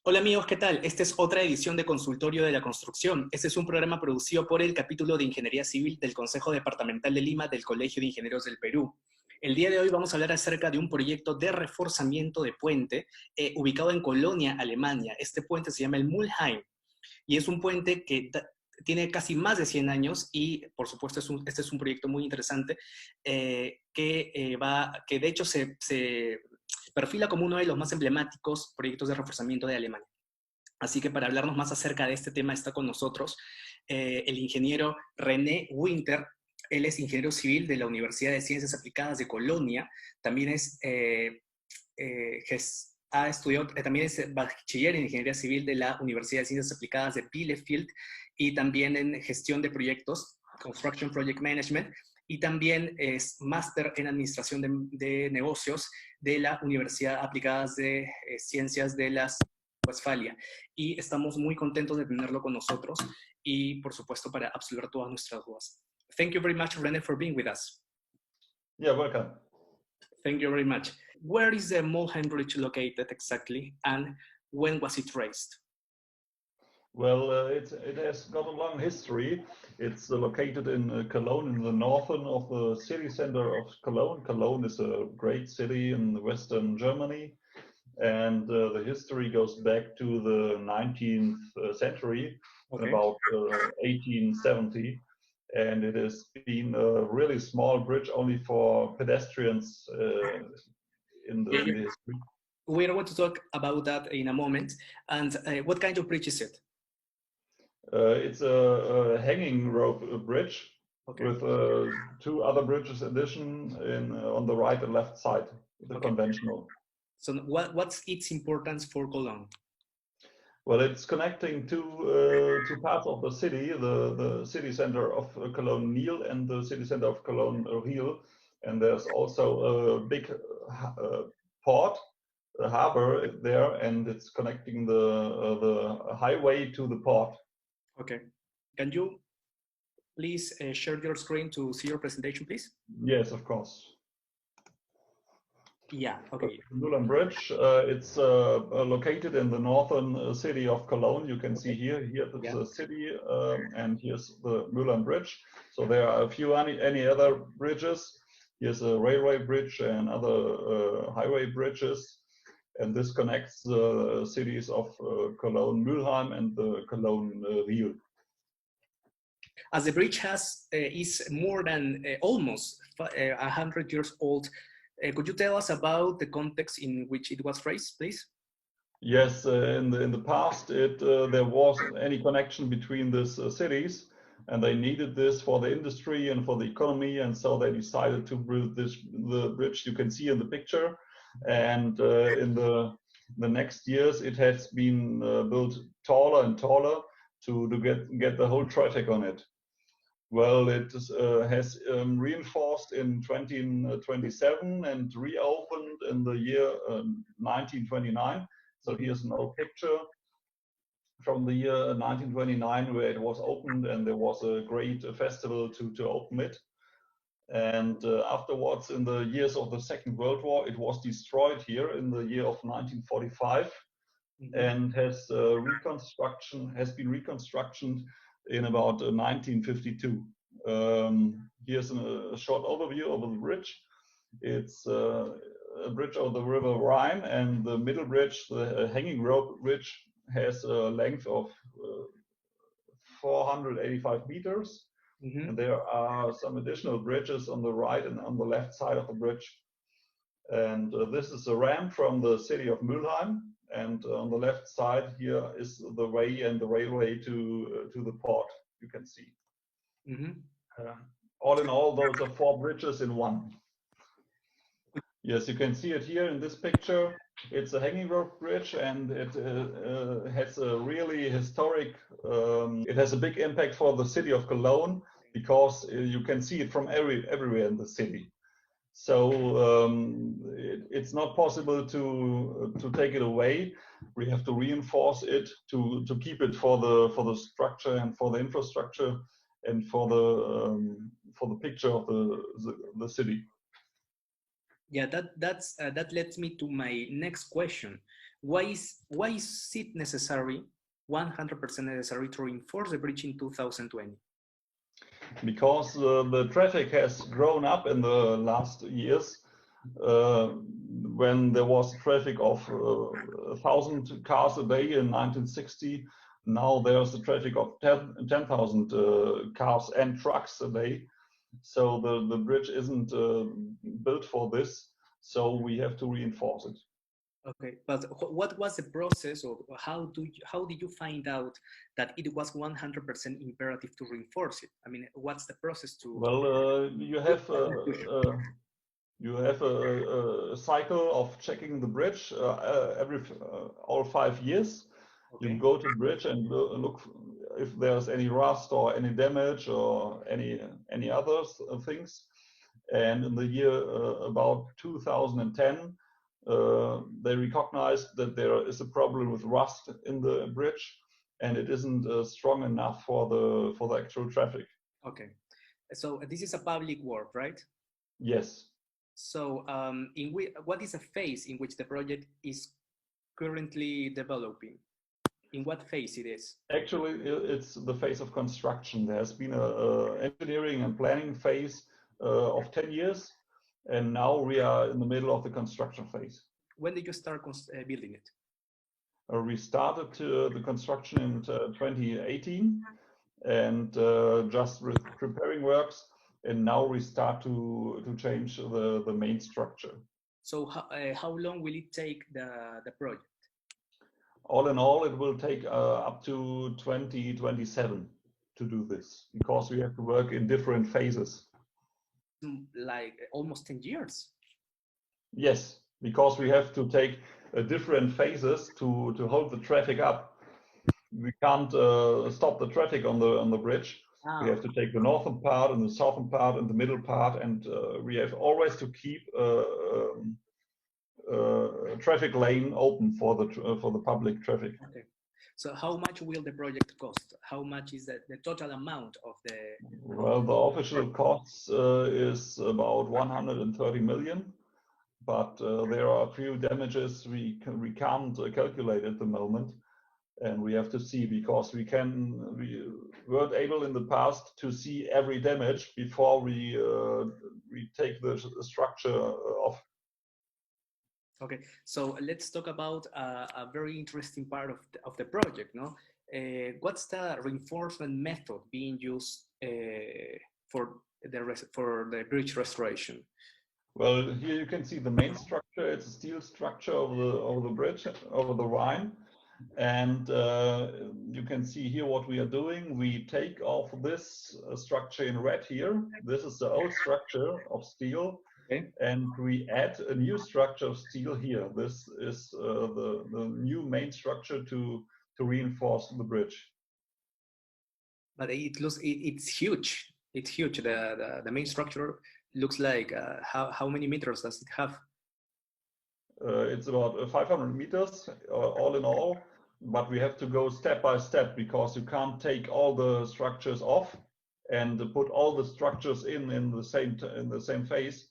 Hola amigos, ¿qué tal? Esta es otra edición de Consultorio de la Construcción. Este es un programa producido por el capítulo de Ingeniería Civil del Consejo Departamental de Lima del Colegio de Ingenieros del Perú. El día de hoy vamos a hablar acerca de un proyecto de reforzamiento de puente ubicado en Colonia, Alemania. Este puente se llama el Mulheim y es un puente que tiene casi más de 100 años y, por supuesto, este es un proyecto muy interesante que de hecho se perfila como uno de los más emblemáticos proyectos de reforzamiento de Alemania. Así que para hablarnos más acerca de este tema está con nosotros el ingeniero Rene Winter. Él es ingeniero civil de la Universidad de Ciencias Aplicadas de Colonia. También ha estudiado, también es bachiller en Ingeniería Civil de la Universidad de Ciencias Aplicadas de Bielefeld y también en gestión de proyectos, Construction Project Management, y también es máster en Administración de Negocios de la Universidad Aplicadas de Ciencias de las Westfalia. Y estamos muy contentos de tenerlo con nosotros y, por supuesto, para absolver todas nuestras dudas. Thank you very much, Rene, for being with us. Yeah, welcome. Thank you very much. Where is the Mulheim Bridge located exactly, and when was it raised? Well, it has got a long history. It's located in Cologne, in the northern of the city center of Cologne. Cologne is a great city in western Germany, and the history goes back to the 19th century, Okay. about 1870. And it has been a really small bridge only for pedestrians in the history. We're going to talk about that in a moment. And what kind of bridge is it? It's a hanging rope bridge, okay, with two other bridges addition on the right and left side, the okay, conventional. So what's its importance for Cologne? Well, it's connecting two parts of the city, the city center of Cologne Nil and the city center of Cologne Riel. And there's also a big port, a harbor there, and it's connecting the highway to the port. Okay. Can you please share your screen to see your presentation, please? Yes, of course. Yeah, okay. Mulheim Bridge, it's located in the northern city of Cologne. You can see here it's the city, and here's the Mulheim Bridge. So there are a few any other bridges. Here's a railway bridge and other highway bridges. And this connects the cities of Cologne Mulheim and the Cologne Riel. As the bridge is more than almost 100 years old, could you tell us about the context in which it was raised, please? Yes, in the past, there wasn't any connection between these cities, and they needed this for the industry and for the economy, and so they decided to build the bridge you can see in the picture. And in the next years, it has been built taller and taller to get the whole traffic on it. Well, it has reinforced in 1927 and reopened in the year 1929. So here's an old picture from the year 1929 where it was opened, and there was a great festival to open it. And afterwards, in the years of the Second World War, it was destroyed here in the year of 1945, and has been reconstructed in about 1952. Here's a short overview of the bridge. It's a bridge over the river Rhine, and the middle bridge, the hanging rope bridge, has a length of 485 meters. And there are some additional bridges on the right and on the left side of the bridge. And this is a ramp from the city of Mulheim. And on the left side here is the way and the railway to the port, you can see. All in all, those are 4 bridges in one. Yes, you can see it here in this picture. It's a hanging rope bridge, and it has a really historic, it has a big impact for the city of Cologne, because you can see it from everywhere in the city. So it's not possible to take it away. We have to reinforce it to keep it for the structure and for the infrastructure and for the picture of the city. Yeah, that leads me to my next question. why is it necessary, 100% necessary, to reinforce the bridge in 2020? Because the traffic has grown up in the last years. When there was traffic of 1,000 cars a day in 1960, now there's a traffic of 10,000 cars and trucks a day. So the bridge isn't built for this, so we have to reinforce it. Okay, but what was the process, or how did you find out that it was 100% imperative to reinforce it? I mean, what's the process to? Well, you have a cycle of checking the bridge every all 5 years. Okay. You go to the bridge and look if there's any rust or any damage or any other things. And in the year about 2010, they recognized that there is a problem with rust in the bridge, and it isn't strong enough for the actual traffic. Okay, so this is a public work, right? Yes. So what is a phase in which the project is currently developing? In what phase it is? Actually, it's the phase of construction. There has been a engineering and planning phase of 10 years, and now we are in the middle of the construction phase. When did you start building it? We started the construction in 2018, and just with preparing works, and now we start to change the main structure. So how long will it take the project? All in all, it will take up to 2027 to do this, because we have to work in different phases. Like almost 10 years? Yes, because we have to take different phases to hold the traffic up. We can't stop the traffic on the bridge. Ah. We have to take the northern part and the southern part and the middle part, and we have always to keep traffic lane open for the public traffic. Okay. So how much will the project cost? How much is the total amount of the? Well, the official cost is about 130 million, but there are a few damages we can't calculate at the moment, and we have to see, because we weren't able in the past to see every damage before we take the structure off. Okay, so let's talk about a very interesting part of the project. No, what's the reinforcement method being used for the bridge restoration? Well, here you can see the main structure. It's a steel structure over the bridge, over the Rhine, and you can see here what we are doing. We take off this structure in red here. This is the old structure of steel. Okay. And we add a new structure of steel here. This is the new main structure to reinforce the bridge. But it's huge. It's huge. The main structure looks like how many meters does it have? It's about 500 meters all in all. But we have to go step by step, because you can't take all the structures off and put all the structures in the same phase.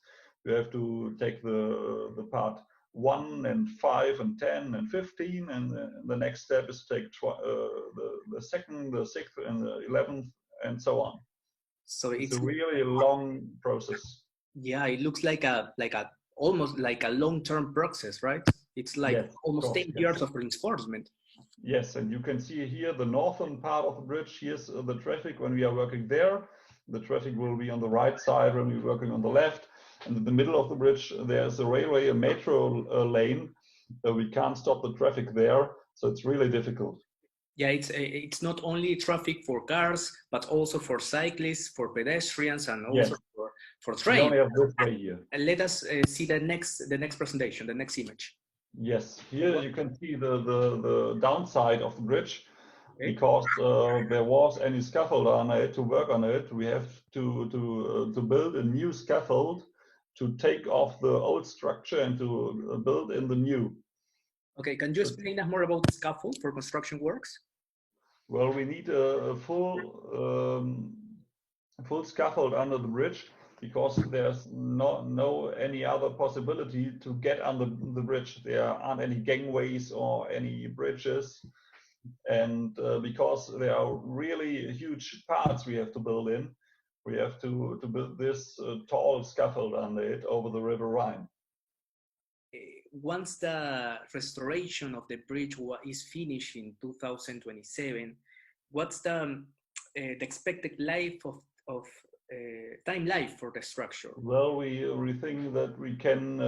You have to take the part 1 and 5 and 10 and 15, and the next step is to take the second, the 6th, and the 11th, and so on. So it's a really long process. Yeah, it looks like almost like a long-term process, right? It's like yes, almost 10 years of reinforcement. Yes, and you can see here the northern part of the bridge. Here's the traffic when we are working there. The traffic will be on the right side when we're working on the left. And in the middle of the bridge, there's a railway, a metro lane. We can't stop the traffic there, so it's really difficult. Yeah, it's not only traffic for cars, but also for cyclists, for pedestrians, and also yes, for trains. We only have this way here. And let us see the next presentation, the next image. Yes, here you can see the downside of the bridge. Okay. Because there was any scaffold on it to work on it, we have to build a new scaffold to take off the old structure and to build in the new. Okay, can you explain us more about the scaffold for construction works? Well, we need a full scaffold under the bridge, because there's no any other possibility to get on the bridge. There aren't any gangways or any bridges, and because there are really huge parts we have to build in, we have to build this tall scaffold under it over the River Rhine. Once the restoration of the bridge is finished in 2027, what's the expected life of time life for the structure? Well, we think that we can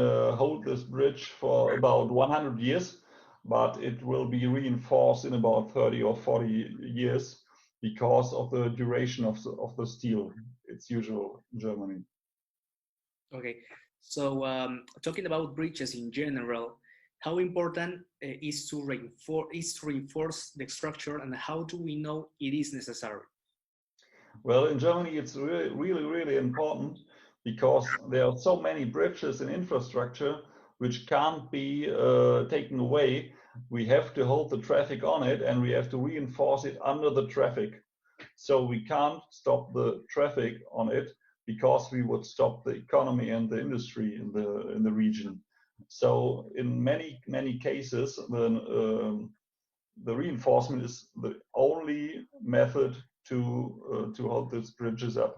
hold this bridge for about 100 years, but it will be reinforced in about 30 or 40 years because of the duration of the steel. It's usual in Germany. Okay, so talking about bridges in general, how important is to reinforce the structure, and how do we know it is necessary? Well, in Germany, it's really important because there are so many bridges and infrastructure which can't be taken away. We have to hold the traffic on it, and we have to reinforce it under the traffic. So we can't stop the traffic on it because we would stop the economy and the industry in the region. So in many cases, the reinforcement is the only method to hold these bridges up.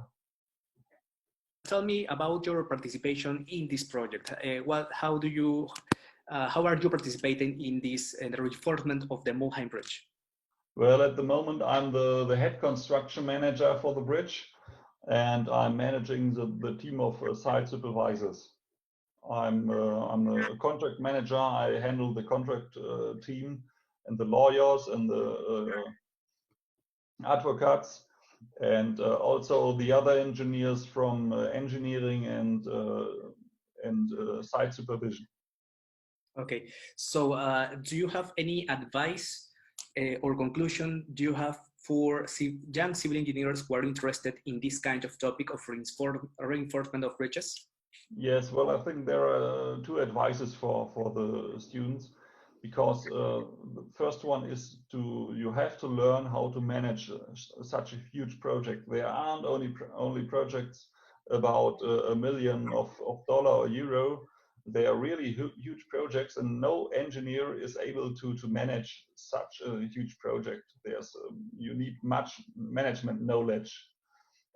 Tell me about your participation in this project. How are you participating in this the reinforcement of the Mulheim Bridge? Well, at the moment, I'm the head construction manager for the bridge, and I'm managing the team of site supervisors. I'm a contract manager. I handle the contract team and the lawyers and the advocates, and also the other engineers from engineering and site supervision. Okay, so do you have any advice or conclusion do you have for young civil engineers who are interested in this kind of topic of reinforcement of bridges? Yes, well, I think there are two advices for the students, because the first one is you have to learn how to manage such a huge project. There aren't only projects about $1 million of dollar or euro. They are really huge projects, and no engineer is able to manage such a huge project. You need much management knowledge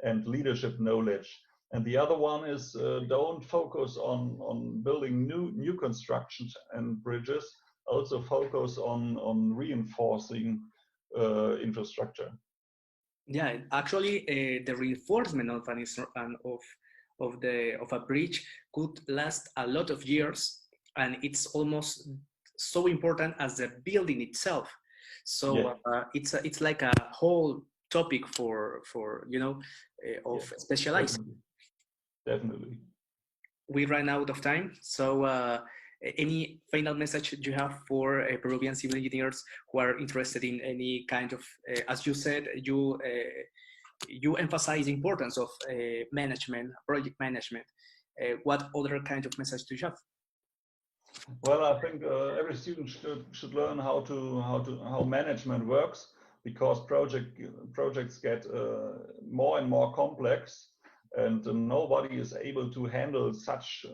and leadership knowledge. And the other one is don't focus on building new constructions and bridges. Also focus on reinforcing infrastructure. Yeah, actually, the reinforcement of a bridge could last a lot of years, and it's almost so important as the building itself. So yeah. It's like a whole topic for specialized. Definitely. We ran out of time, so any final message you have for Peruvian civil engineers who are interested in any kind of, as you said, you emphasize the importance of management, project management. What other kind of message do you have? Well, I think every student should learn how management works, because projects get more and more complex, and nobody is able to handle such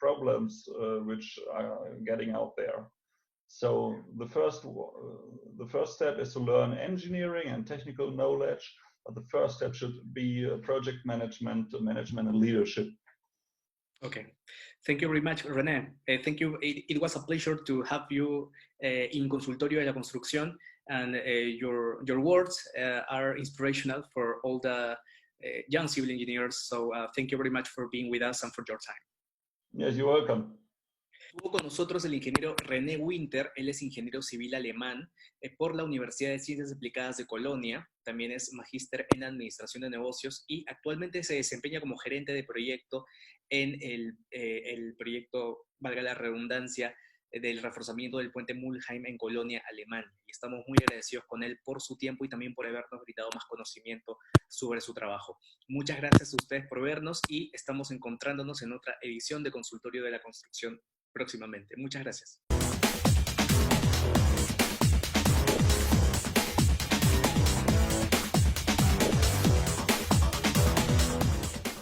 problems which are getting out there. So the first step is to learn engineering and technical knowledge, but the first step should be project management and leadership. Okay, thank you very much, Rene. Thank you. It was a pleasure to have you in Consultorio de la Construcción, and your words are inspirational for all the young civil engineers. So thank you very much for being with us and for your time. Yes, you're welcome. Estuvo con nosotros el ingeniero Rene Winter. Él es ingeniero civil alemán por la Universidad de Ciencias Aplicadas de Colonia. También es magíster en Administración de Negocios y actualmente se desempeña como gerente de proyecto en el proyecto, valga la redundancia, del reforzamiento del puente Mulheim en Colonia, Alemania. Y estamos muy agradecidos con él por su tiempo y también por habernos brindado más conocimiento sobre su trabajo. Muchas gracias a ustedes por vernos y estamos encontrándonos en otra edición de Consultorio de la Construcción próximamente. Muchas gracias.